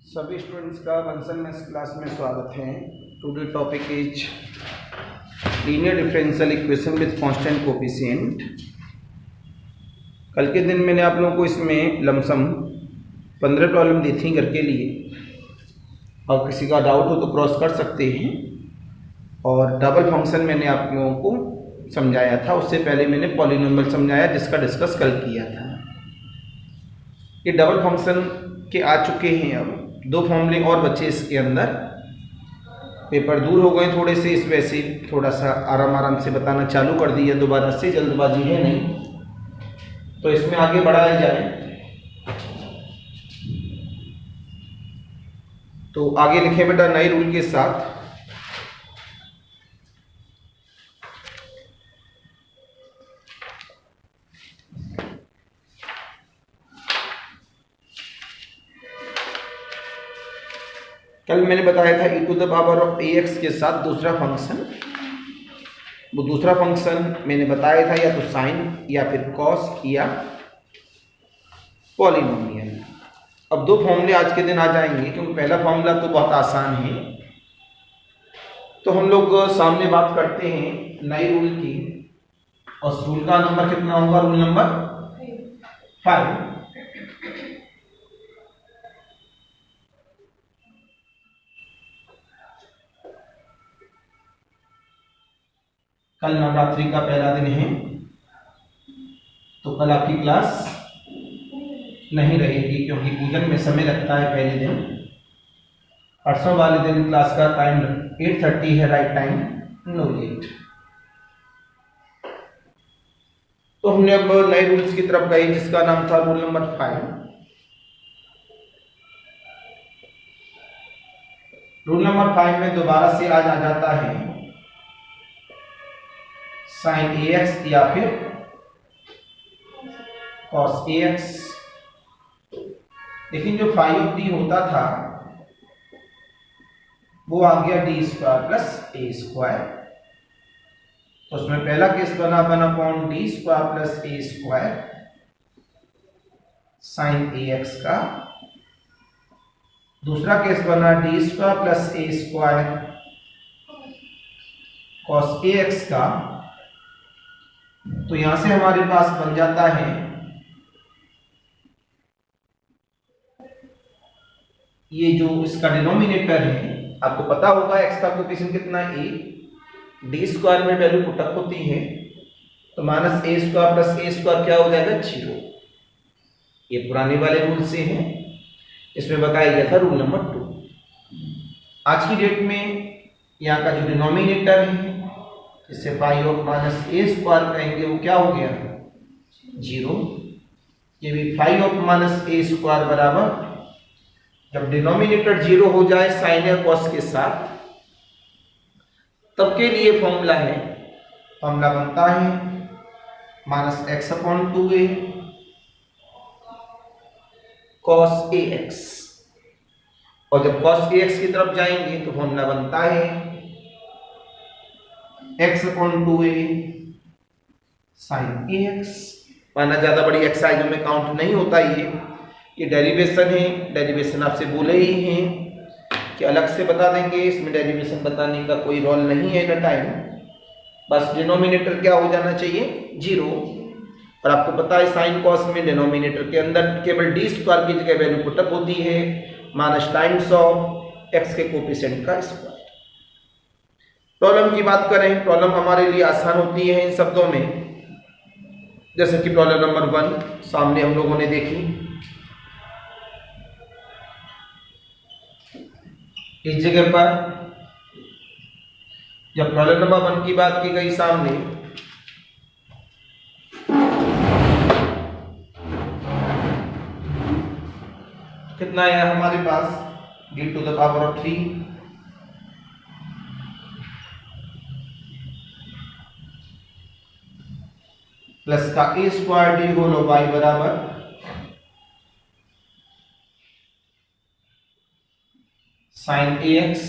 सभी स्टूडेंट्स का Bansal maths class में स्वागत है। Today topic is linear differential equation with constant coefficient. कल के दिन मैंने आप लोगों को इसमें लमसम 15 प्रॉब्लम दी थी घर के लिए, और किसी का डाउट हो तो क्रॉस कर सकते हैं। और डबल फंक्शन मैंने आप लोगों को समझाया था, उससे पहले मैंने पॉलिनोमियल समझाया जिसका डिस्कस कल किया था। ये डबल फंक्शन के आ चुके हैं, अब दो फॉर्मूले और बच्चे इसके अंदर। पेपर दूर हो गए थोड़े से, इस वजह से थोड़ा सा आराम से बताना चालू कर दिया, दोबारा से जल्दबाजी है नहीं, तो इसमें आगे बढ़ाया जाए। तो आगे लिखे बेटा नए रूल के साथ। कल मैंने बताया था e to the power of ax के साथ दूसरा फंक्शन। वो दूसरा फंक्शन मैंने बताया था या तो साइन या फिर कॉस या पॉलिनोमियल। अब दो फॉर्मूले आज के दिन आ जाएंगे, क्योंकि पहला फॉर्मूला तो बहुत आसान है। तो हम लोग सामने बात करते हैं नए रूल की, और उस रूल का नंबर कितना होगा? Rule number 5। कल नवरात्रि का पहला दिन है, तो कल आपकी क्लास नहीं रहेगी, क्योंकि पूजन में समय लगता है पहले दिन। परसों वाले दिन क्लास का टाइम 8:30 है, राइट टाइम, नो लेट। तो हमने अब नए रूल्स की तरफ गए, जिसका नाम था रूल नंबर 5। रूल नंबर 5 में दोबारा से आज आ जाता है साइन ax या फिर cos ax। लेकिन जो 5d होता था वो आ गया d square plus a square. तो उसमें पहला केस बना upon d square plus a square sine ax का। दूसरा केस बना d square plus a square cos ax का। तो यहां से हमारे पास बन जाता है ये जो इसका डिनोमिनेटर है, आपको पता होगा x का कोफिशिएंट कितना है, a। d स्क्वायर में वैल्यू पुटअप होती है, तो minus a square plus a square क्या हो जाएगा? 0। ये पुराने वाले रूल से है, इसमें बताया गया था रूल नंबर 2। आज की डेट में यहाँ का जो डिनोमिनेटर है, जिसे 5 ऑफ माइनस a स्क्वायर कहेंगे, वो क्या हो गया? 0। ये भी 5 ऑफ माइनस a स्क्वायर बराबर, जब डिनोमिनेटर 0 हो जाए साइन या कॉस के साथ, तब के लिए फॉर्मूला है, फॉर्मूला बनता है minus x upon 2a cos ax। और जब कॉस ax की तरफ जाएंगे तो फॉर्मूला बनता है x upon 2a sign ax। माना ज्यादा बड़ी एक्सरसाइजों में काउंट नहीं होता ये डेरिवेशन है। डेरिवेशन आपसे बोले ही हैं कि अलग से बता देंगे, इसमें डेरिवेशन बताने का कोई रोल नहीं है ना टाइम। बस डिनोमिनेटर क्या हो जाना चाहिए? 0। और आपको पता है साइन कॉस में डिनोमिनेटर के अंदर केवल d स्क्वायर की जगह वैल्यू पुटअप होती है, माइनस टाइम्स ऑफ x के कोफिशिएंट का स्क्वायर। प्रॉब्लम की बात करें, प्रॉब्लम हमारे लिए आसान होती है इन शब्दों में, जैसे कि प्रॉब्लम नंबर 1 सामने हम लोगों ने देखी। इस जगह पर जब प्रॉब्लम नंबर 1 की बात की गई सामने, कितना आया हमारे पास? d to the power of 3 plus का a square d whole y बराबर साइन ax।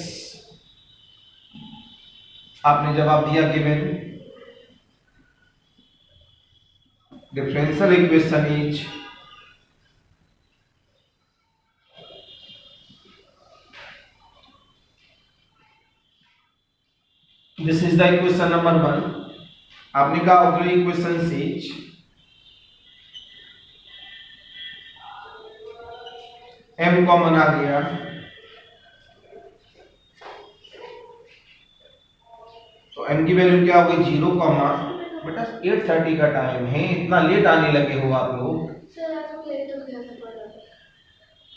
आपने जवाब दिया given differential equation is this is the equation number 1। आपने कहा ऑक्सिलरी इक्वेशन से m कॉमन आ गया, तो m की वैल्यू क्या हो गई 0, बेटा 8:30 का टाइम है, इतना लेट आने लगे हो आप लोग।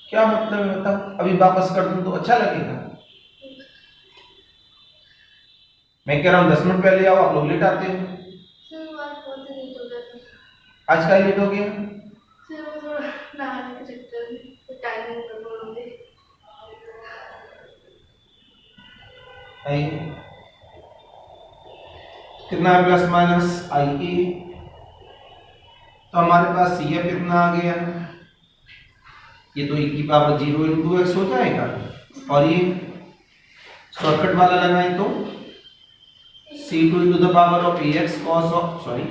क्या मतलब है, मतलब अभी वापस कर दूं तो अच्छा लगेगा? मैं कह रहा हूँ 10 मिनट पहले आओ, आप लोग लेट आते हो। आज का लेट हो गया कितना है प्लस माइनस आई ए, तो हमारे पास सी एफ कितना आ गया, ये तो e की पावर 0 इंटू एक्स हो जाएगा, और ये शॉर्टकट वाला लगाएं तो c2 into the power of ax cos of sorry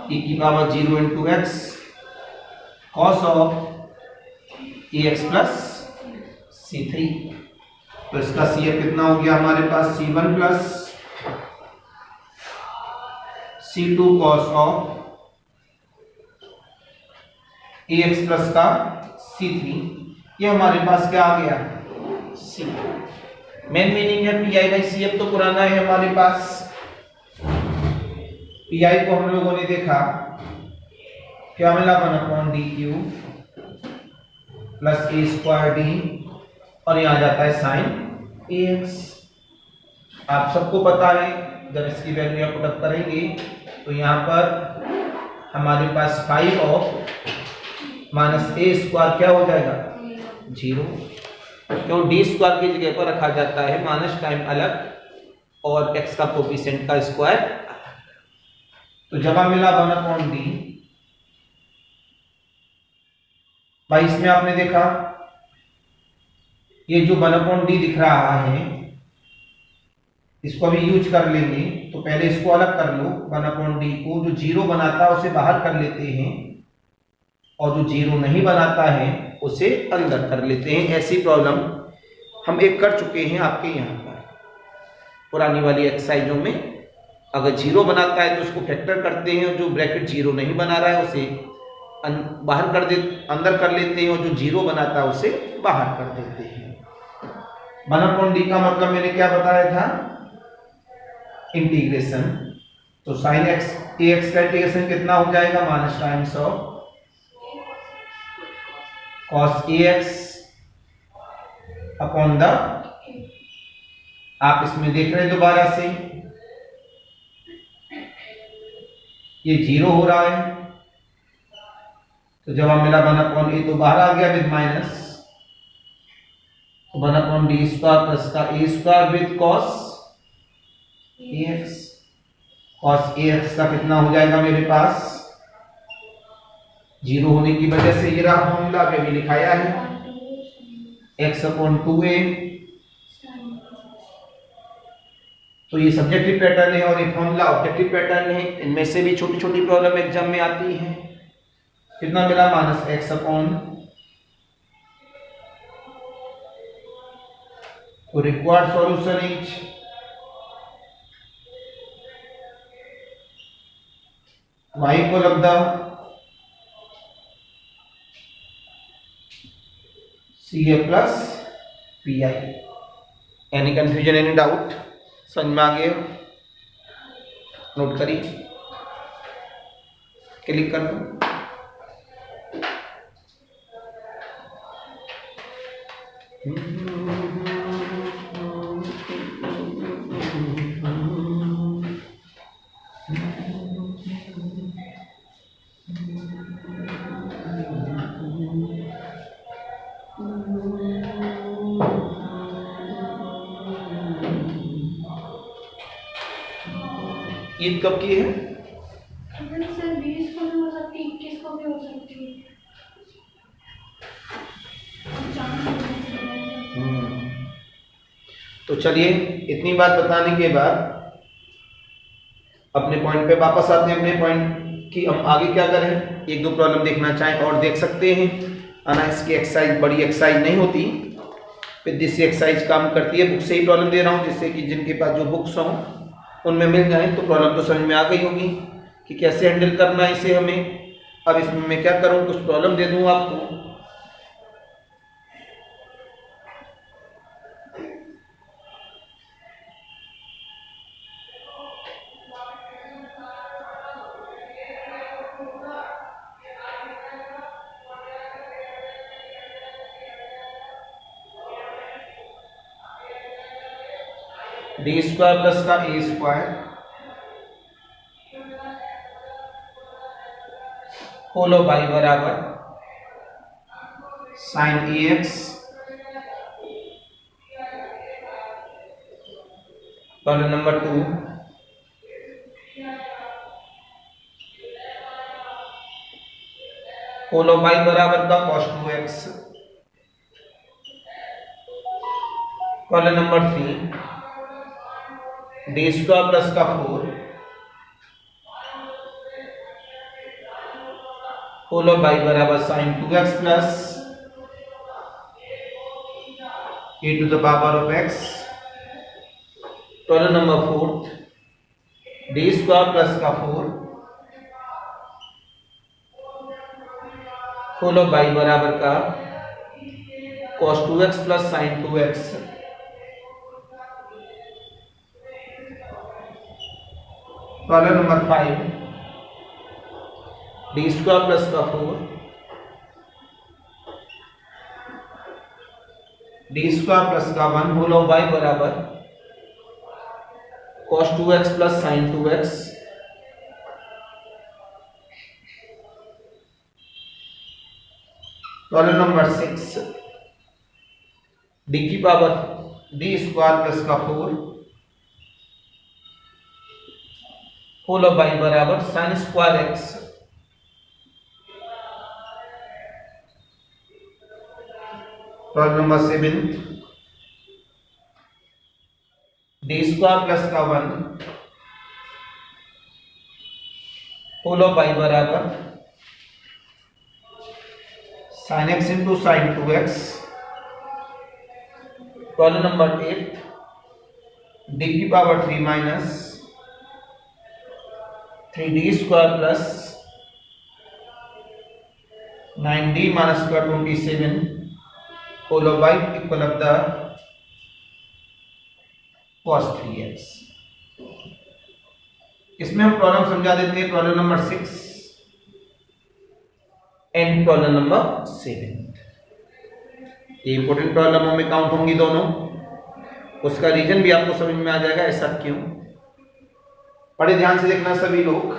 e की power 0 into x cos of ax plus c3, तो इसका CF कितना हो गया हमारे पास c1 plus c2 cos of ax plus का c3, ये हमारे पास क्या आ गया c। मेन मीनिंग है pi बाई cf तो पुराना है हमारे पास, pi को हम लोगों ने देखा क्या मिला 1/dq plus a square d, और यहाँ जाता है साइन ax। आप सबको पता है जब इसकी वैल्यू आप पुट करेंगे तो यहाँ पर हमारे पास 5 ऑफ माइनस a स्क्वायर क्या हो जाएगा 0, क्यों d स्क्वायर की जगह पर रखा जाता है माइनस टाइम अलग और x का कोफिशिएंट का स्क्वायर। तो जवाब मिला 1/d। भाई इसमें आपने देखा ये जो 1/d दिख रहा है इसको अभी यूज कर लेंगे, तो पहले इसको अलग कर लो, 1/d को जो 0 बनाता है उसे बाहर कर लेते हैं और जो 0 नहीं बनाता है उसे अंदर कर लेते हैं। ऐसी प्रॉब्लम हम एक कर चुके हैं आपके यहाँ पर पुरानी वाली एक्सरसाइजों में। अगर 0 बनाता है तो उसको फैक्टर करते हैं, जो ब्रैकेट 0 नहीं बना रहा है उसे बाहर कर दे अंदर कर लेते हैं, और जो 0 बनाता है उसे बाहर कर देते हैं। 1/d का मतलब मैंने क्या बताया था इंटीग्रेशन, तो साइन एक्स ax का इंटीग्रेशन कितना हो जाएगा minus times of cos ax upon the, आप इसमें देख रहे हैं दोबारा से ये 0 हो रहा है, तो जब हम मिला 1/a तो बाहर आ गया विद माइनस, तो 1/d स्क्वायर प्लस का a square with cos ax, cos ax का कितना हो जाएगा मेरे पास 0 होने की वजह से ये रहा फॉर्मूला पे भी लिखाया है x अपॉन 2a। तो ये सब्जेक्टिव पैटर्न है और ये फॉर्मूला ऑब्जेक्टिव पैटर्न है, इनमें से भी छोटी छोटी प्रॉब्लम एग्जाम में आती है। कितना मिला माइनस x अपॉन, तो रिक्वायर्ड सॉल्यूशन इज y को लग the CA plus PI। Any confusion any doubt, समझ में आ गया? नोट करिए, क्लिक कर दो। ईद कब की है? सर 20 को भी हो सकती है, 21 को भी हो सकती है। तो चलिए इतनी बात बताने के बाद अपने पॉइंट पे वापस आते हैं। अपने पॉइंट की हम आगे क्या करें, एक दो प्रॉब्लम देखना चाहें और देख सकते हैं। अनायास की एक्सरसाइज बड़ी एक्सरसाइज नहीं होती, विद दिस एक्सरसाइज काम करती है। बुक से ही प्रॉब्लम दे रहा हूँ जिससे कि जिनके पास जो बुक्स हों उनमें मिल जाए तो प्रॉब्लम तो समझ में आ गई होगी कि कैसे हैंडल करना है इसे हमें। अब इसमें मैं क्या करूँ, कुछ प्रॉब्लम दे दूँ आपको। डी स्क्वायर प्लस का ए स्क्वायर होल बाई बराबर sine a x problem number 2 whole by बराबर का cos 2x। Problem number 3 D square plus का 4 होल बाई बराबर साइन 2x प्लस e to the power of x। Problem number 4 D square plus का 4 whole by बराबर का cos 2x plus sine 2x। Problem number 5 D square plus का 4 D square plus का 1 whole by बराबर cos 2x plus sine 2x। Problem number 6 D की power D square plus का 4 whole by बराबर sine square x। Problem number 7 D square plus का 1 whole by बराबर sine x into sine 2x। Problem number 8 D की power 3 minus 3d स्क्वायर plus 9d minus का 27 whole by equal of the cos 3x। इसमें हम problem समझा देते हैं, problem number 6 and problem number 7। ये इंपॉर्टेंट प्रॉब्लमों में काउंट होंगी दोनों, उसका रीजन भी आपको समझ में आ जाएगा ऐसा क्यों। बड़े ध्यान से देखना सभी लोग।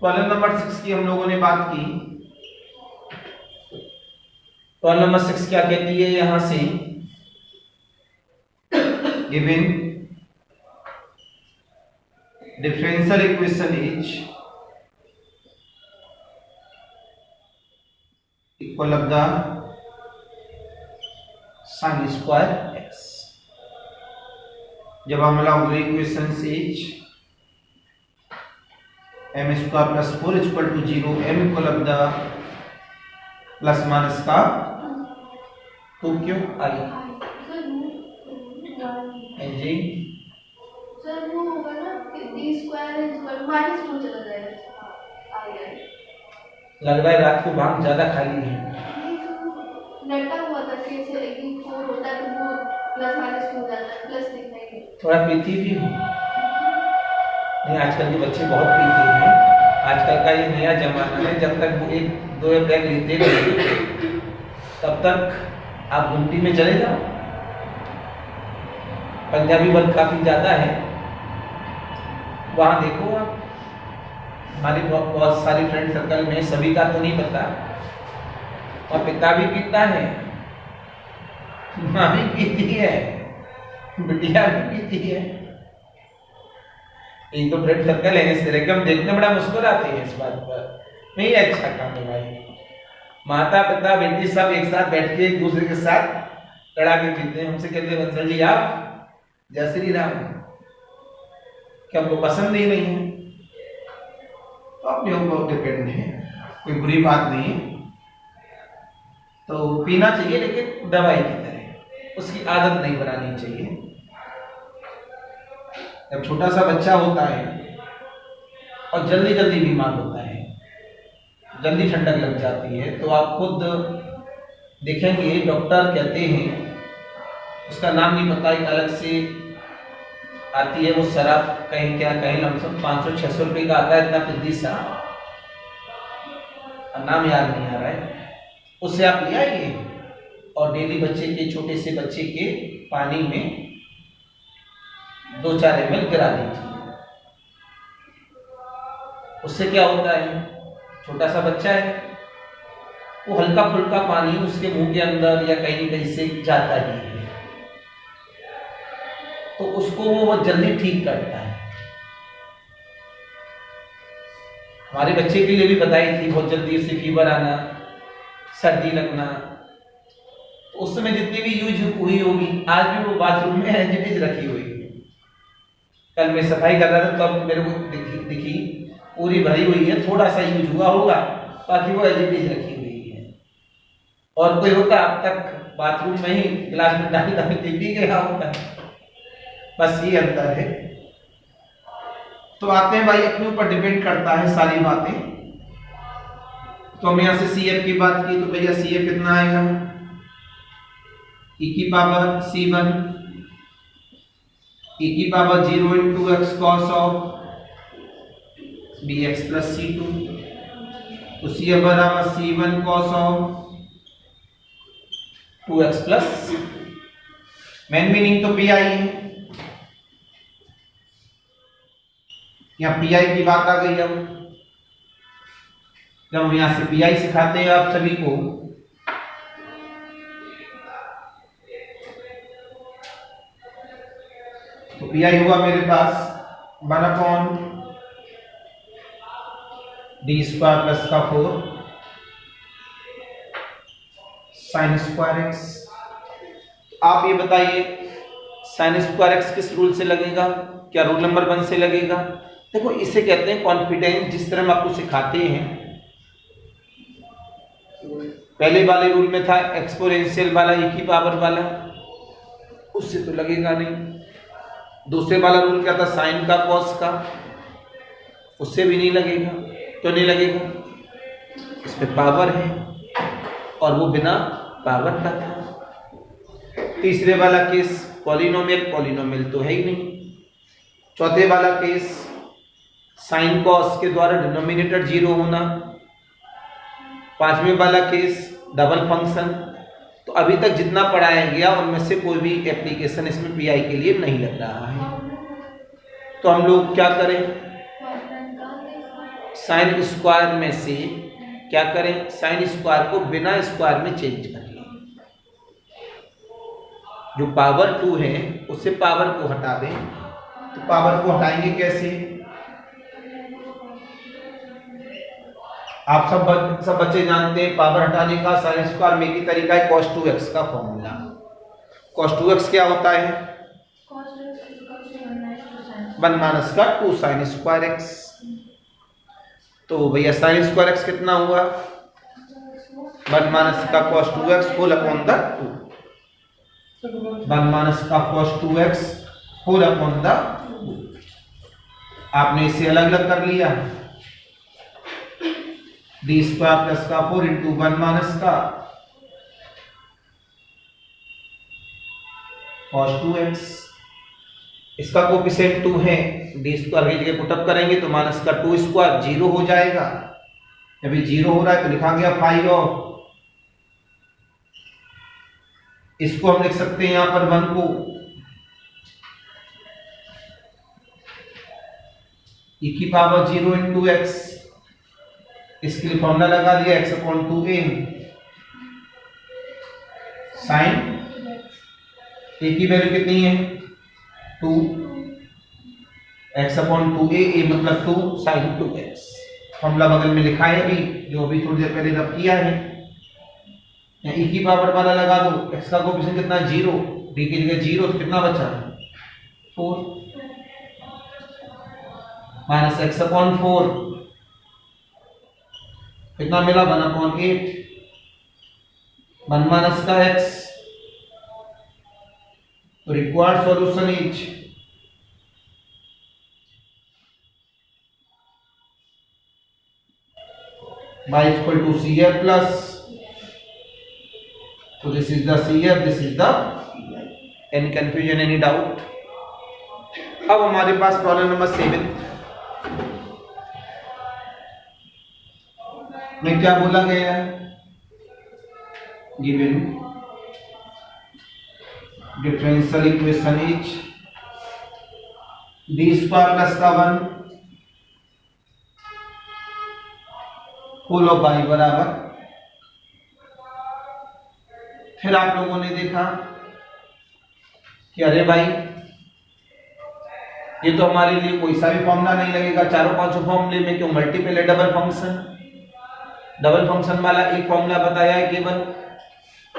प्रॉब्लम नंबर 6 की हम लोगों ने बात की। प्रॉब्लम नंबर 6 क्या कहती है, यहां से given differential equation is equal of the sine square x। जब हम auxiliary equation is m square plus 4 equal to 0, m equal of the plus minus का 2 क्यों आई जी सर वो होगा ना कि डी स्क्वायर इक्वल माइनस 2 चला जाएगा। लग रहा है रात को भांग ज्यादा खाली है। लटका हुआ था कि ऐसे एक 4 होता है तो वो प्लस माइनस 2 हो जाता है, प्लस दिखता है। थोड़ा पीती भी हो नहीं, आजकल के बच्चे बहुत पीते हैं। आजकल का ये नया जमाना है, जब तक वो 1-2 बैग लेते नहीं तब तक आप गुमटी में चले जाओ। पंजाबी वर्ग काफी ज्यादा है वहां, देखो आप। हमारी बहुत सारी फ्रेंड सर्कल में सभी का तो नहीं पता, और पिता भी पीता है, माँ भी पीती है, बिटिया भी पीती है। ये तो फ्रेंड सर्कल है, इस तरह के हम देखने बड़ा मुस्कुराते हैं इस बात पर। नहीं अच्छा काम है भाई, माता पिता बेटी सब एक साथ बैठ के एक दूसरे के साथ लड़ा के पीते हैं। हमसे कहते हैं बंसल जी आप जय श्री राम, क्या हमको पसंद ही नहीं है? तो अपने ऊपर डिपेंड है, कोई बुरी बात नहीं है। तो पीना चाहिए लेकिन दवाई की तरह, उसकी आदत नहीं बनानी चाहिए। जब छोटा सा बच्चा होता है और जल्दी जल्दी बीमार होता है, जल्दी ठंडक लग जाती है, तो आप खुद देखेंगे डॉक्टर कहते हैं, उसका नाम नहीं पता, एक अलग से आती है वो शराब, कहीं क्या कहीं लमसम 500-600 रुपये का आता है, इतना पिद्दी सा, नाम याद नहीं आ रहा है, उससे आप ले आइए और डेली बच्चे के, छोटे से बच्चे के पानी में 2-4 ml गिरा दीजिए। उससे क्या होता है, छोटा सा बच्चा है, वो हल्का फुल्का पानी उसके मुंह के अंदर या कहीं कहीं से जाता ही है, तो उसको वो बहुत जल्दी ठीक करता है। हमारे बच्चे के लिए भी बताई थी, बहुत जल्दी उसे फीवर आना, सर्दी लगना, तो उस समय जितनी भी यूज हुई होगी, आज भी वो बाथरूम में एज इट इज रखी हुई है। कल मैं सफाई कर रहा था तब मेरे को दिखी पूरी भरी हुई है, थोड़ा सा यूज हुआ होगा, बाकी वो एज इट इज रखी हुई है। और कोई होता अब तक बाथरूम में ही गिलास में डाल डाल के पी गया होता है, बस ये अंतर है। तो आते हैं भाई, अपने ऊपर डिपेंड करता है सारी बातें। तो हम यहाँ से CF की बात की, तो भैया CF कितना आएगा, e की पावर C1 e की power 0 into x cos of bx plus C2, तो CF बराबर C1 cos of 2x plus, main meaning तो PI है, यहाँ PI की बात आ गई। अब जब हम यहाँ से PI सिखाते हैं आप सभी को, तो PI हुआ मेरे पास 1/d² प्लस का 4 sin स्क्वायर x। आप ये बताइए sin स्क्वायर x किस रूल से लगेगा, क्या रूल नंबर 1 से लगेगा? देखो, इसे कहते हैं कॉन्फिडेंस। जिस तरह हम आपको सिखाते हैं, पहले वाले रूल में था एक्सपोनेंशियल वाला, e की पावर वाला, उससे तो लगेगा नहीं। दूसरे वाला रूल क्या था, साइन का कॉस का, उससे भी नहीं लगेगा। क्यों नहीं लगेगा? इस पे पावर है और वो बिना पावर का था। तीसरे वाला केस पॉलिनोमियल, पॉलिनोमियल तो है ही नहीं। चौथे वाला केस साइन कॉस के द्वारा डिनोमिनेटर 0 होना। पांचवें वाला केस डबल फंक्शन। तो अभी तक जितना पढ़ाया गया उनमें से कोई भी एप्लीकेशन इसमें PI के लिए नहीं लग रहा है। तो हम लोग क्या करें, साइन स्क्वायर में से क्या करें, साइन स्क्वायर को बिना स्क्वायर में चेंज कर लें। जो पावर 2 है उससे पावर को हटा दें। तो पावर को हटाएंगे कैसे? आप सब बच्चे जानते हैं पावर हटाने का साइन स्क्वायर में की तरीका है cos 2x का फॉर्मूला। cos 2x क्या होता है? 1 - 2 sin स्क्वायर x। तो भैया साइन स्क्वायर x कितना हुआ? 1 - cos 2x whole upon the 2। 1 - cos 2x whole upon the 2। आपने इसे अलग अलग कर लिया, d² प्लस का 4 इंटू 1 - cos 2x। इसका कोफिशिएंट 2 है, d² की जगह पुटअप करेंगे तो -2² 0 हो जाएगा। जब ये 0 हो रहा है तो लिखा गया फाई ऑफ, इसको हम लिख सकते हैं यहां पर 1 को e की पावर 0 इंटू x, इसके लिए फॉर्मूला लगा दिया x/2a साइन, a की वैल्यू कितनी है 2, x/2a, a मतलब 2 sin 2x। फॉर्मूला बगल में लिखा है अभी, जो अभी थोड़ी देर पहले रब किया है। e की पावर वाला लगा दो, x का कोफिशिएंट कितना 0, d की जगह 0, तो कितना बचा 4 माइनस x/4 कितना मिला 1/8। 1 माइनस का x, तो required solution is y equal to CF plus, so this is the CF, this is the, any confusion, any doubt? अब हमारे पास प्रॉब्लम नंबर 7 में क्या बोला गया है, given differential equation is D square plus का 1 होल ऑफ y बराबर, फिर आप लोगों ने देखा कि अरे भाई ये तो हमारे लिए कोई सा भी फॉर्मूला नहीं लगेगा, चारों पांचों फॉर्मूले में क्यों मल्टीपल है, डबल फंक्शन वाला एक फॉर्मूला बताया है केवल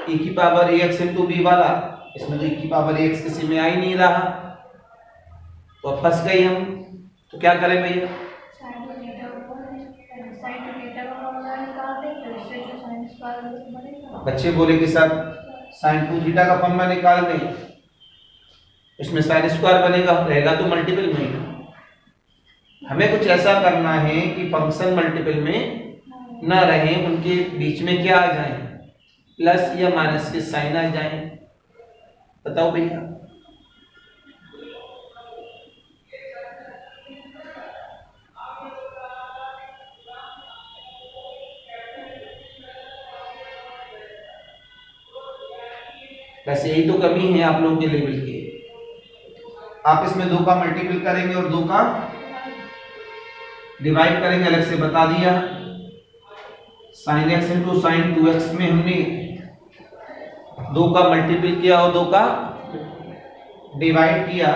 e की पावर ax इंटू बी वाला, इसमें तो e की पावर ax किसी में आ ही नहीं रहा, तो फंस गए हम। तो क्या करें भैया, बच्चे बोले कि सर साइन 2 थीटा का फॉर्मूला निकाल दें, इसमें साइन स्क्वायर बनेगा, रहेगा तो मल्टीपल में ही। हमें कुछ ऐसा करना है कि फंक्शन मल्टीपल में ना रहे, उनके बीच में क्या आ जाए, प्लस या माइनस के साइन आ जाए। बताओ भैया, वैसे यही तो कमी है आप लोगों के लेवल की। आप इसमें 2 का मल्टीपल करेंगे और 2 का डिवाइड करेंगे, अलग से बता दिया। Sine x into sine 2x में हमने 2 का मल्टीपल किया और 2 का डिवाइड किया।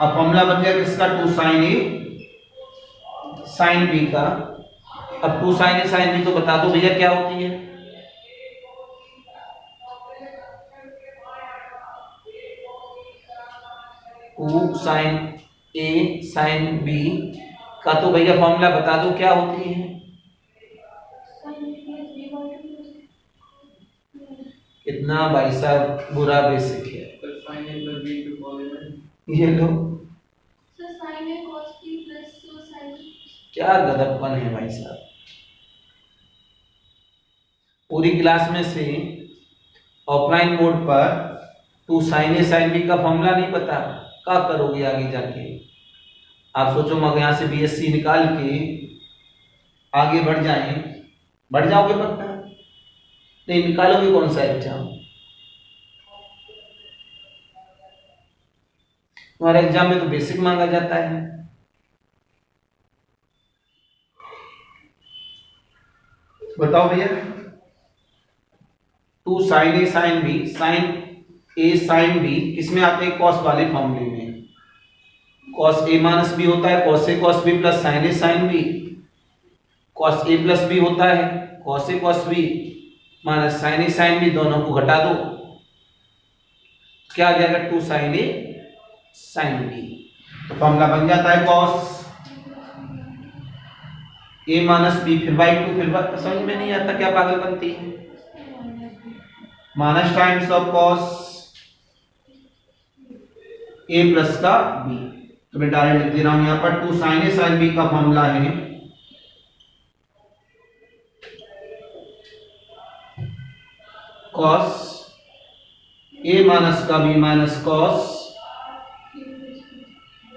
अब फॉर्मूला बन गया किसका, 2 साइन ए साइन बी का। अब 2 साइन ए साइन बी तो बता दो भैया क्या होती है, two sine A sine B का तो भैया फॉर्मूला बता दो क्या होती है। कितना भाई साहब बुरा बेसिक है, ये लो क्या गदबपन है भाई साहब। पूरी क्लास में से ऑफलाइन मोड पर 2 साइन ए साइन बी का फॉर्मूला नहीं पता, क्या करोगे आगे जाके। आप सोचो मगर यहाँ से बीएससी निकाल के आगे बढ़ जाओगे पक्का नहीं, निकालोगे कौन सा एग्जाम। तुम्हारे एग्जाम में तो बेसिक मांगा जाता है। बताओ भैया, 2 sign A sine B, sign A sine B किसमें आते हैं, कॉस वाले फॉर्मूले में। कॉस ए माइनस बी होता है, cos A cos B plus sign A sine B. Cos A plus B होता है, cos A cos B minus sign A sine B, दोनों को घटा दो, क्या आ जाएगा, 2 साइन ए साइन बी। तो फॉर्मूला बन जाता है कॉस ए माइनस बी फिर बाई 2, फिर समझ में नहीं आता क्या पागल बनती है, minus times of cos A plus का बी। तो मैं डायरेक्ट लिख दे रहा हूं यहां पर 2 साइन ए साइन बी का फॉर्मूला है कॉस ए माइनस का बी माइनस कॉस।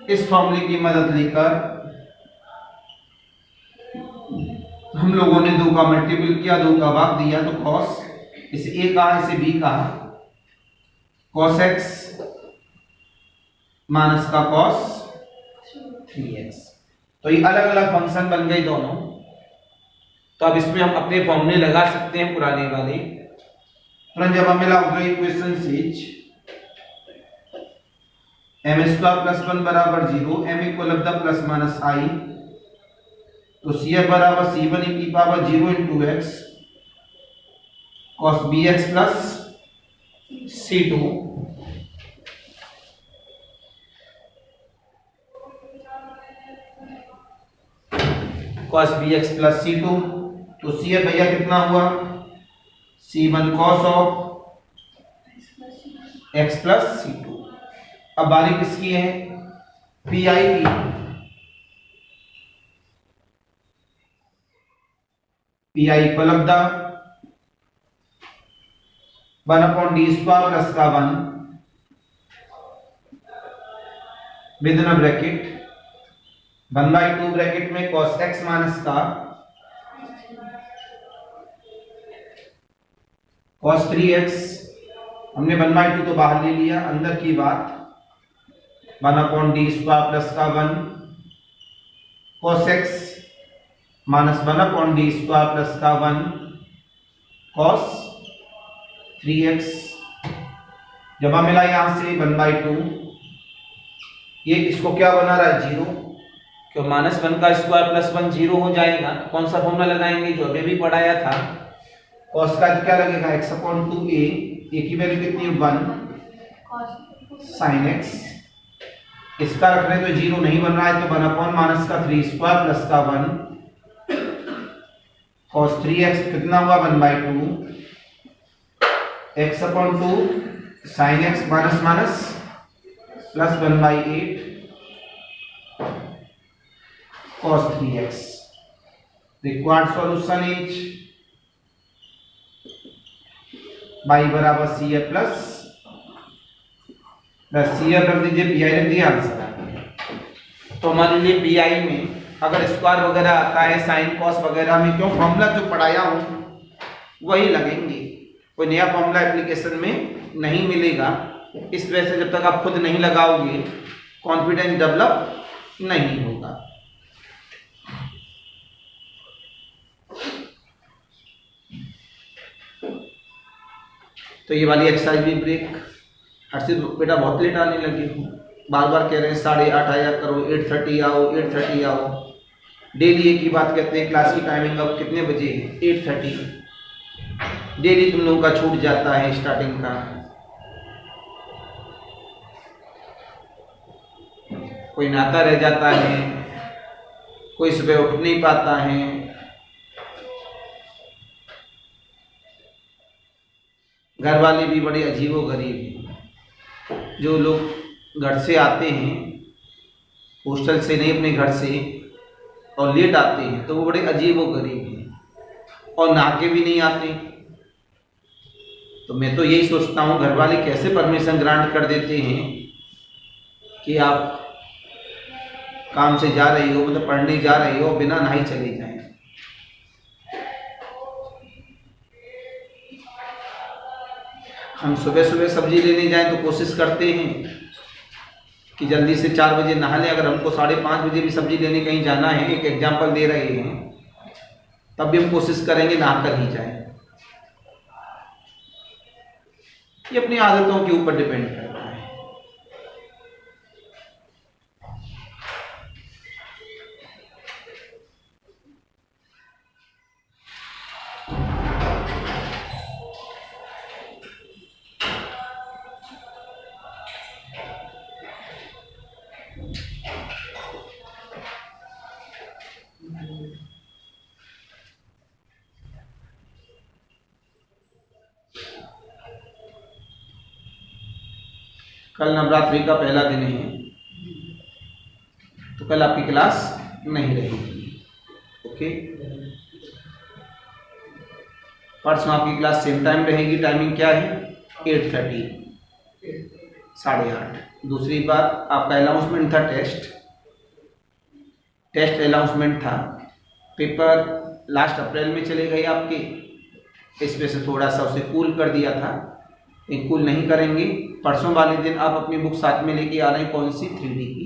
इस फॉर्मूले की मदद लेकर हम लोगों ने 2 का मल्टीपल किया, 2 का भाग दिया, तो कॉस, इसे ए कहा इसे बी कहा, कॉस एक्स माइनस का कॉस 3x। तो ये अलग अलग फंक्शन बन गए दोनों। तो अब इसमें हम अपने फॉर्मूले लगा सकते हैं पुराने वाले। तुरंत जब हमें auxiliary equation is m square plus 1 बराबर 0, m equal of the plus minus i, तो CF बराबर C1 e की power 0 into x cos bx plus C2। cos bx plus c2, तो c भैया कितना हुआ c1 cos of x plus c2। अब बारी किसकी है पी आई की, P I equal of the 1/d² plus का 1 विद इन ब्रैकेट 1/2 ब्रैकेट में cos x माइनस का cos 3x, हमने 1/2 तो बाहर ले लिया, अंदर की बात 1/d² प्लस का 1 cos x minus 1/d² plus का 1 cos 3x, जब मिला यहां से 1/2, ये इसको क्या बना रहा है 0, क्यों -1 का स्क्वायर प्लस 1 0 हो जाएगा। तो कौन सा फॉर्मूला लगाएंगे जो अभी भी पढ़ाया था, cos का क्या लगेगा x/2a, a की वैल्यू कितनी है 1 sin x, इसका रख रहे तो 0 नहीं बन रहा है तो 1/-3² प्लस का 1 cos 3x कितना हुआ 1/2 x/2 sin x minus minus plus 1/8 cos 3x। Required solution is y बराबर सी ए प्लस सी ए रख दीजिए, पी आई रख दिया, आंसर आ गया। तो हमारे लिए पी आई में अगर स्क्वायर वगैरह आता है साइन कॉस वगैरह में, क्यों फॉर्मूला जो पढ़ाया हूं वही लगेंगे, कोई नया फॉर्मूला एप्लीकेशन में नहीं मिलेगा। इस वजह से जब तक आप खुद नहीं लगाओगे कॉन्फिडेंस डेवलप नहीं होगा। तो ये वाली एक्सरसाइज भी ब्रेक। हर्षित बेटा बहुत लेट आने लगे हो, बार बार कह रहे हैं 8:30 आया करो, 8:30 आओ, 8:30 आओ, डेली एक ही बात कहते हैं। क्लास की टाइमिंग अब कितने बजे है 8:30, डेली तुम लोगों का छूट जाता है स्टार्टिंग का। कोई नाता रह जाता है, कोई सुबह उठ नहीं पाता है। घर वाले भी बड़े अजीबो गरीब हैं, जो लोग घर से आते हैं हॉस्टल से नहीं अपने घर से और लेट आते हैं तो वो बड़े अजीबो गरीब हैं और नहा के भी नहीं आते। तो मैं तो यही सोचता हूँ घर वाले कैसे परमिशन ग्रांट कर देते हैं कि आप काम से जा रही हो, मतलब पढ़ने जा रही हो, बिना नहाई चले जाएं। हम सुबह सुबह सब्जी लेने जाएं तो कोशिश करते हैं कि जल्दी से 4 बजे नहा लें। अगर हमको 5:30 बजे भी सब्जी लेने कहीं जाना है, एक एग्जाम्पल दे रहे हैं, तब भी हम कोशिश करेंगे नहा कर ही जाएं। ये अपनी आदतों के ऊपर डिपेंड करता है। कल नवरात्रि का पहला दिन है तो कल आपकी क्लास नहीं रहेगी, ओके। परसों आपकी क्लास सेम टाइम रहेगी। टाइमिंग क्या है 8:30, 8:30। दूसरी बात, आपका अनाउंसमेंट था टेस्ट अनाउंसमेंट था। पेपर लास्ट अप्रैल में चले गए आपके, इस वजह से थोड़ा सा उसे कूल कर दिया था। एक कूल नहीं करेंगे। परसों वाले दिन आप अपनी बुक साथ में लेके आ रहे हैं, कौन सी 3D की।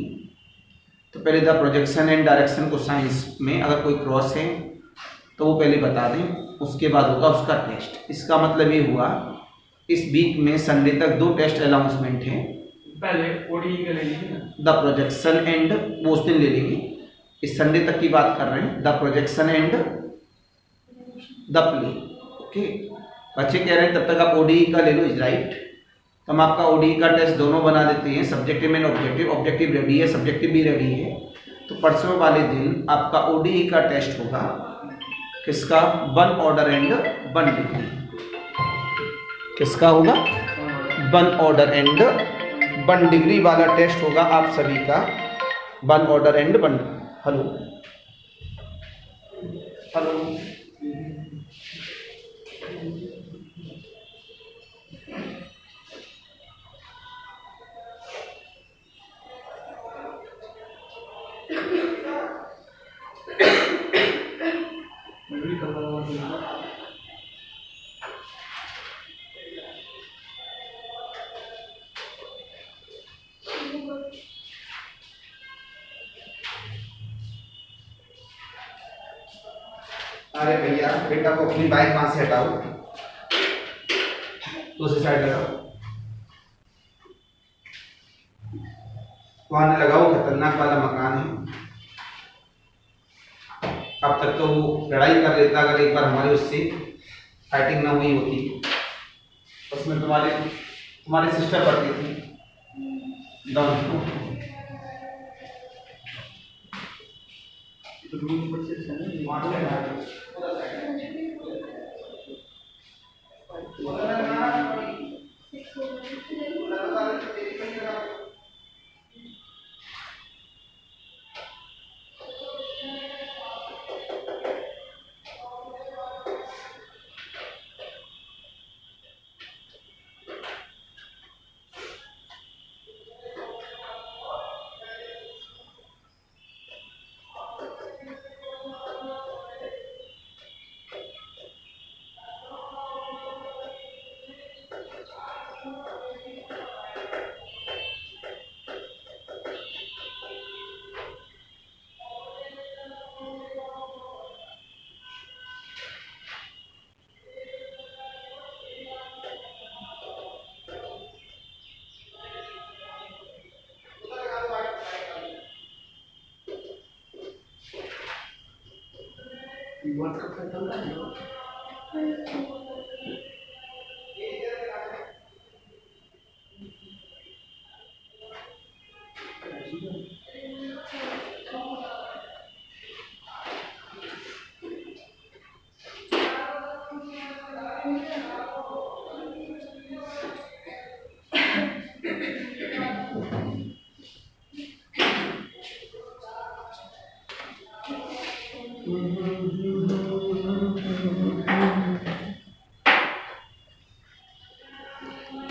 तो पहले द प्रोजेक्शन एंड डायरेक्शन को साइंस में अगर कोई क्रॉस है तो वो पहले बता दें, उसके बाद होगा उसका टेस्ट। इसका मतलब ये हुआ इस वीक में संडे तक 2 टेस्ट अनाउंसमेंट हैं। पहले ओडीई का ले लीजिए ना, द प्रोजेक्शन एंड वो उस दिन ले लेंगे, इस संडे तक की बात कर रहे हैं। The projection and the play, okay. बच्चे कह रहे हैं तब तक आप ओडीई का ले लो, इज राइट। तो हम आपका ओडीई का टेस्ट दोनों बना देते हैं, subjective and objective. Objective ready है, सब्जेक्टिव भी रेडी है। तो परसों वाले दिन आपका ओडीई का टेस्ट होगा किसका, 1 ऑर्डर एंड 1 डिग्री। किसका होगा, 1 ऑर्डर एंड 1 डिग्री वाला टेस्ट होगा आप सभी का, 1 ऑर्डर एंड 1। हेलो हेलो, अरे भैया बेटा को अपनी बाइक वहां से हटाओ, दूसरी साइड लगाओ, वहां लगाओ, खतरनाक वाला मकान है। अब तक तो वो लड़ाई कर लेता अगर एक बार हमारे उससे फाइटिंग ना हुई होती। उसमें तुम्हारी सिस्टर पढ़ती थी दोनों।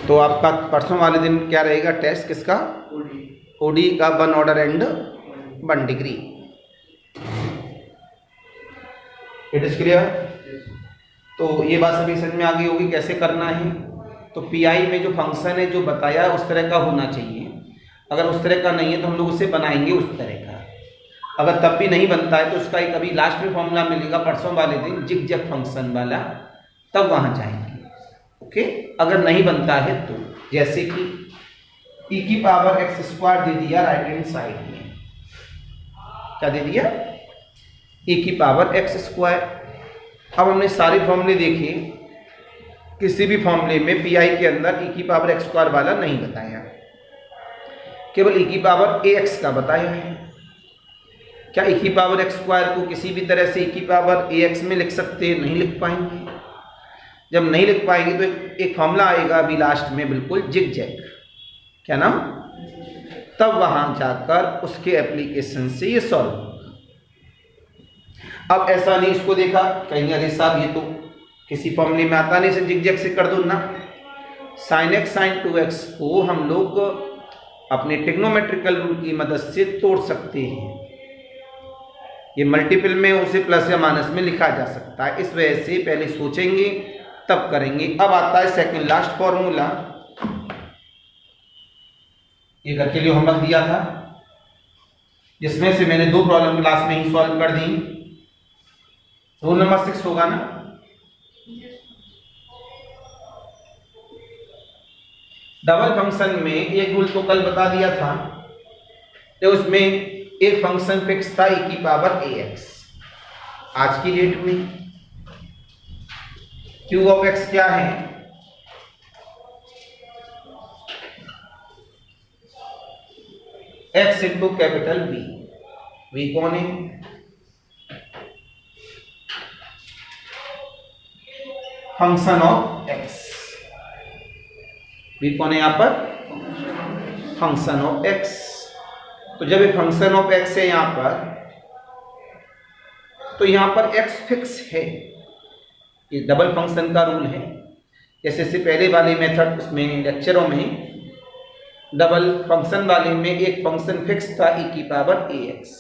तो आपका परसों वाले दिन क्या रहेगा टेस्ट किसका, ओडी का 1 order and 1 degree. It is clear. तो ये बात सभी समझ में आ गई होगी कैसे करना है। तो पीआई में जो फंक्शन है जो बताया उस तरह का होना चाहिए, अगर उस तरह का नहीं है तो हम लोग उसे बनाएंगे उस तरह का। अगर तब भी नहीं बनता है तो उसका एक अभी लास्ट में फॉर्मूला मिलेगा परसों वाले दिन जिग-जैग फंक्शन वाला, तब वहाँ जाएंगे। ओके, अगर नहीं बनता है तो जैसे कि e की पावर x स्क्वायर दे दिया राइट हैंड साइड में, क्या दे दिया, e की पावर x स्क्वायर। अब हमने सारे फॉर्मूले देखे, किसी भी फॉर्मूले में पीआई के अंदर e की पावर x स्क्वायर वाला नहीं बताया, केवल e की पावर ax का बताया है। क्या e की पावर x स्क्वायर को किसी भी तरह से e की पावर ax में लिख सकते हैं? नहीं लिख पाएंगे। जब नहीं लिख पाएंगे तो एक फॉर्मूला आएगा अभी लास्ट में बिल्कुल जिग-जैग, क्या नाम, तब वहां जाकर उसके एप्लीकेशन से ये सॉल्व होगा। अब ऐसा नहीं इसको देखा कहेंगे अरे साहब ये तो किसी फॉर्मूले में आता नहीं, से जिग-जैग से कर दो ना। sin x sin 2x को हम लोग अपने ट्रिग्नोमेट्रिकल रूल की मदद से तोड़ सकते हैं। ये मल्टीपल में उसे प्लस या माइनस में लिखा जा सकता है। इस वजह से पहले सोचेंगे तब करेंगे। अब आता है सेकंड लास्ट फॉर्मूला, ये घर के लिए होमवर्क दिया था जिसमें से मैंने 2 प्रॉब्लम क्लास में ही सॉल्व कर दी। रूल नंबर 6 होगा ना, डबल फंक्शन में एक रूल तो कल बता दिया था, तो उसमें एक फंक्शन फिक्स था e की पावर ax। आज की डेट में q ऑफ x क्या है, x into capital B। v कौन है? Function of x। v कौन है यहाँ पर? Function of x। तो जब ये फंक्शन ऑफ x है यहाँ पर, तो यहाँ पर x फिक्स है। ये डबल फंक्शन का रूल है। जैसे से पहले वाले मेथड उसमें लेक्चरों में डबल फंक्शन वाले में एक फंक्शन फिक्स था e⁻ax,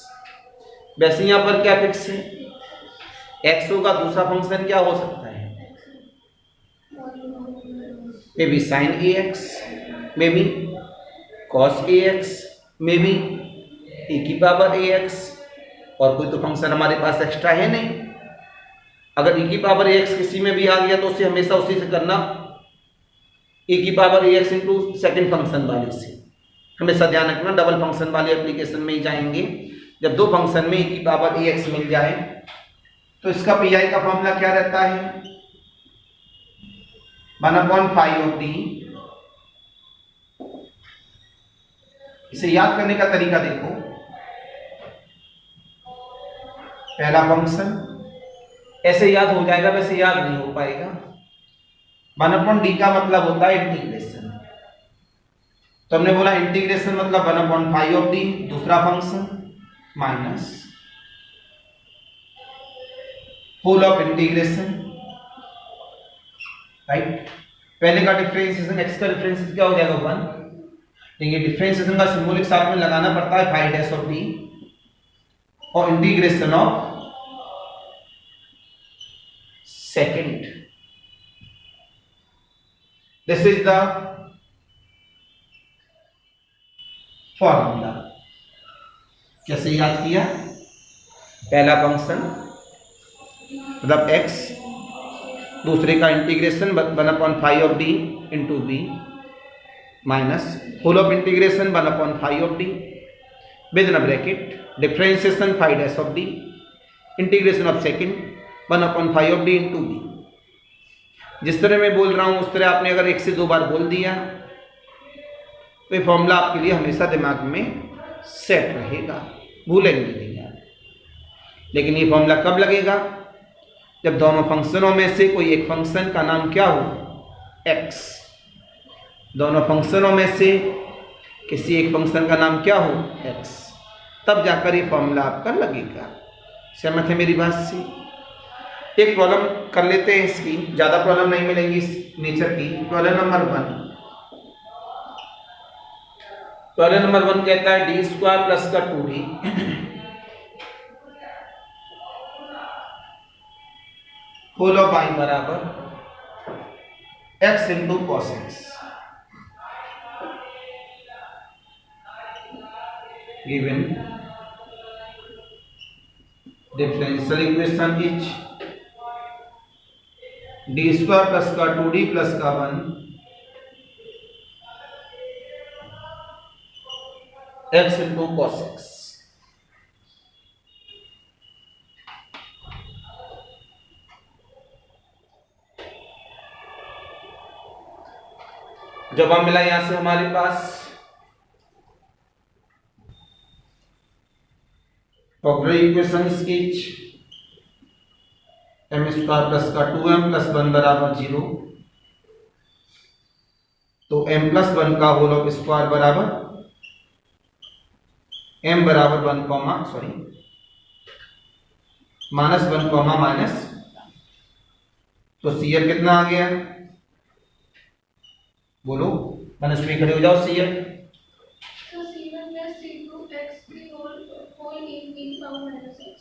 वैसे यहाँ पर क्या फिक्स है? x होगा, दूसरा फंक्शन क्या हो सकता है? May be sin ax, may be cos ax, may be e⁻ax, और कोई तो फंक्शन हमारे पास एक्स्ट्रा है नहीं। अगर e⁻ax किसी में भी आ गया तो उसे हमेशा उसी से करना, e⁻ax इंटू सेकेंड फंक्शन वाले से। हमेशा ध्यान रखना, डबल फंक्शन वाले एप्लीकेशन में ही जाएंगे। जब दो फंक्शन में e⁻ax मिल जाए तो इसका पीआई का फॉर्मूला क्या रहता है? 1/5 ऑफ डी। इसे याद करने का तरीका देखो। पहला फंक्शन ऐसे याद हो जाएगा, वैसे याद नहीं हो पाएगा। 1/d का मतलब होता है इंटीग्रेशन। तो हमने बोला इंटीग्रेशन मतलब 1/5 ऑफ डी, दूसरा function minus whole of integration, right. पहले का डिफरेंशिएशन, x का डिफरेंशिएशन क्या हो जाएगा? 1। लेकिन डिफरेंशिएशन का सिंबॉलिक साथ में लगाना पड़ता है 5 डैश ऑफ डी, और integration of second. This is the formula. कैसे याद किया? पहला फंक्शन मतलब x, दूसरे का integration 1/5 of D into B, minus whole of integration 1/5 of D with in bracket differentiation 5 dash of D, integration of second 1/5 of D into B. जिस तरह मैं बोल रहा हूं उस तरह आपने अगर एक से दो बार बोल दिया तो ये फॉर्मूला आपके लिए हमेशा दिमाग में सेट रहेगा, भूलेंगे नहीं आप। लेकिन ये फॉर्मूला कब लगेगा? जब दोनों फंक्शनों में से कोई एक फंक्शन का नाम क्या हो? x। दोनों फंक्शनों में से किसी एक फंक्शन का नाम क्या हो? x। तब जाकर ये फॉर्मूला आपका लगेगा। सहमत है मेरी बात से? एक प्रॉब्लम कर लेते हैं इसकी, ज्यादा प्रॉब्लम नहीं मिलेंगी इस नेचर की। Problem number 1। प्रॉब्लम नंबर 1 कहता है डी स्क्वायर प्लस का 2d होल ऑफ i बराबर x into cos x. Given differential equation is D square plus का 2d प्लस का 1 x इंटू कॉस एक्स। जवाब मिला यहां से हमारे पास auxiliary equation is m square plus का 2m प्लस 1 बराबर 0। तो m प्लस 1 का होल ऑफ स्क्वायर बराबर m बराबर 1 माइनस 1 माइनस, तो CL कितना आ गया? बोलो, मनस्वी खड़े हो जाओ। CL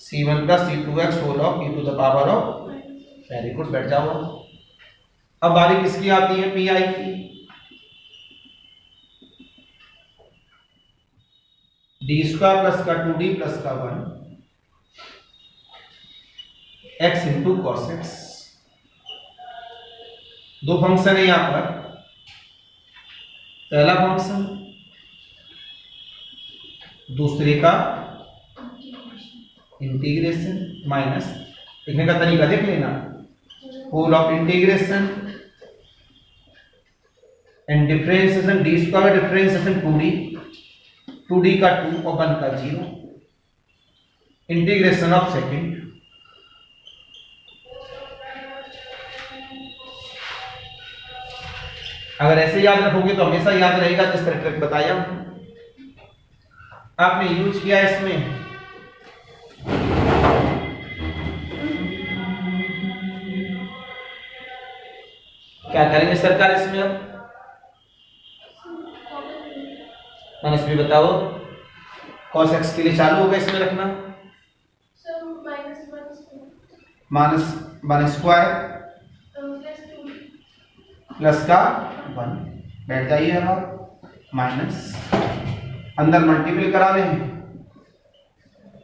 C1 plus C2x whole of e to the power of. Very good, बैठ जाओ। अब बारी किसकी आती है? पीआई की। डी स्क्वायर प्लस का 2d प्लस का 1 x इंटू कॉस एक्स। दो फंक्शन है यहां पर। पहला फंक्शन, दूसरे का इंटीग्रेशन माइनस, लिखने का तरीका देख लेना, whole of integration and differentiation D square differentiation 2d का 2 और 1 का 0 इंटीग्रेशन ऑफ सेकेंड। अगर ऐसे याद रखोगे तो हमेशा याद रहेगा। जिस तरह ट्रिक बताया आपने यूज किया इसमें, क्या करेंगे सरकार इसमें अब? मानस भी बताओ, cos x के लिए चालू होगा इसमें रखना सर -1 माइनस 1 स्क्वायर प्लस का 1 बैठ जाइए। अब आप माइनस अंदर मल्टीपल करा रहे हैं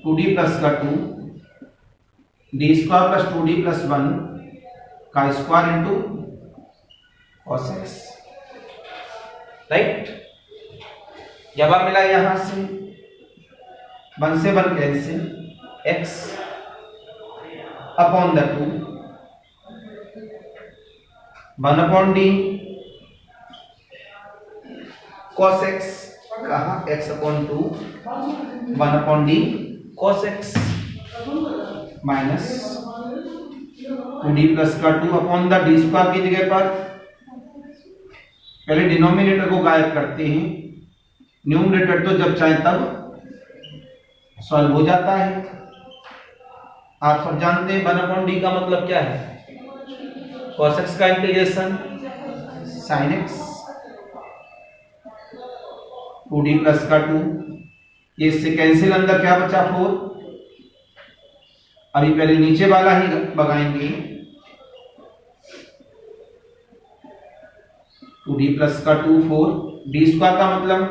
2d प्लस का 2 D square plus 2d plus 1 का square into cos x, right. जब आप मिला यहां से 1 से 1 cancel, x upon the 2 1 upon D cos x, कहा x upon 2 1 upon D cos x minus 2d plus का 2 अपॉन द डी स्क्वायर की जगह पर पहले डिनोमिनेटर को गायब करते हैं, न्यूमरेटर तो जब चाहे तब सॉल्व हो जाता है। आप सब जानते हैं 1 अपॉन डी का मतलब क्या है? cos x का integration sin x, 2d plus का 2, ये इससे कैंसिल, अंदर क्या बचा 4। अभी पहले नीचे वाला ही भगाएंगे, 2d प्लस का 2 4, डी स्क्वायर का मतलब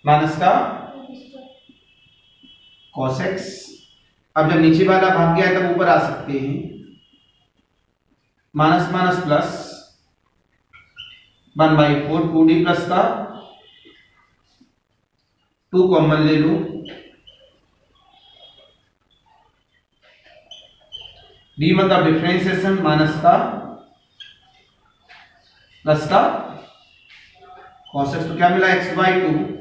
माइनस का cos x। अब जब नीचे वाला भाग गया तब ऊपर आ सकते हैं, minus minus plus 1/4, 2d plus का 2 कॉमन ले लो, d मतलब डिफरेंशिएशन, माइनस का प्लस का cos x, तो क्या मिला x/2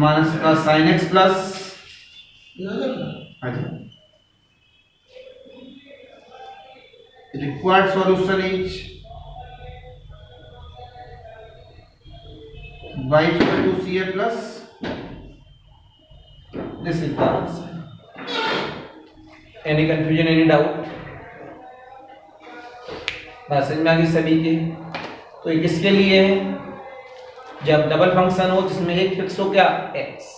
माइनस का sin x plus required solution is y/2ca plus this is the answer. Any confusion, any doubt? बात समझ में आ गई सभी के? तो ये किसके लिए है? जब डबल फंक्शन हो जिसमें एक फिक्स हो क्या x,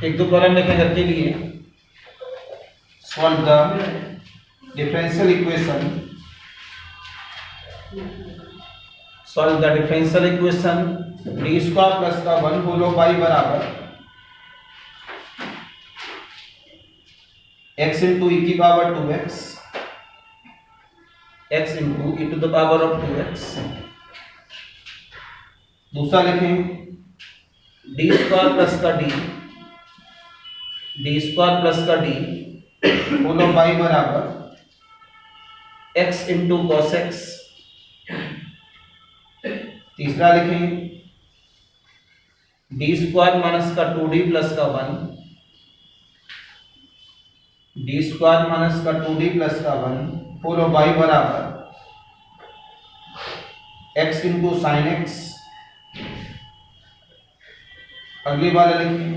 एक दो प्रॉब्लम लिखें घर के लिए। Solve the differential equation, solve the differential equation D square plus का 1 होल बाई बराबर x इंटू ई की power 2x, x into E to the power of 2x। दूसरा लिखें डी स्क्वायर प्लस का डी, डी स्क्वायर प्लस का D whole by बराबर x into cos x. तीसरा लिखें डी स्क्वायर माइनस का 2d प्लस का 1, डी स्क्वायर माइनस का 2d प्लस का 1 होल बाई बराबर x इंटू साइन एक्स। अगली वाला लिखें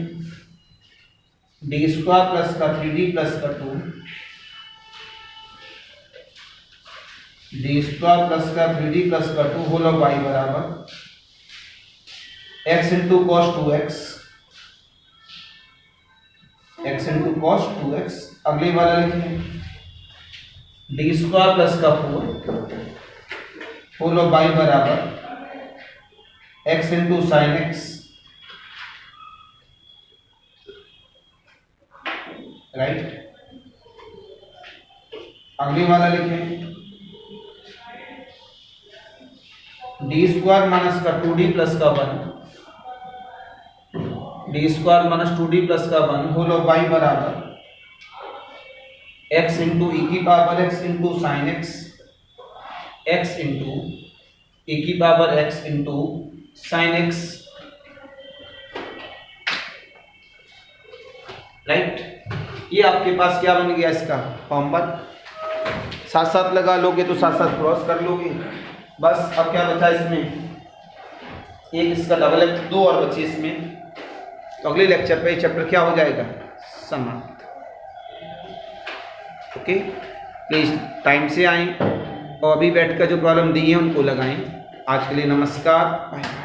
डी स्क्वायर प्लस का 3d प्लस का 2, डी स्क्वायर प्लस का 3d प्लस का 2 होल बाई बराबर x into cos 2x, x into cos 2x। अगली वाला लिखें डी स्क्वायर प्लस का 4 होल बाई बराबर x into sine x, right. अगली वाला लिखें डी स्क्वायर माइनस का 2d प्लस का 1, D square minus 2d plus का 1 होल बाई बराबर x इंटू ई की power x into sine x, x into E की power x into sine x, right. ये आपके पास क्या बन गया इसका होमवर्क। साथ साथ लगा लोगे तो साथ साथ क्रॉस कर लोगे। बस अब क्या बचा इसमें, एक इसका डबल है, 2 और बचे इसमें। तो अगले लेक्चर पे चैप्टर क्या हो जाएगा, समाप्त। ओके, प्लीज टाइम से आएं और अभी बैठ कर जो प्रॉब्लम दी है उनको लगाएं। आज के लिए नमस्कार, बाय।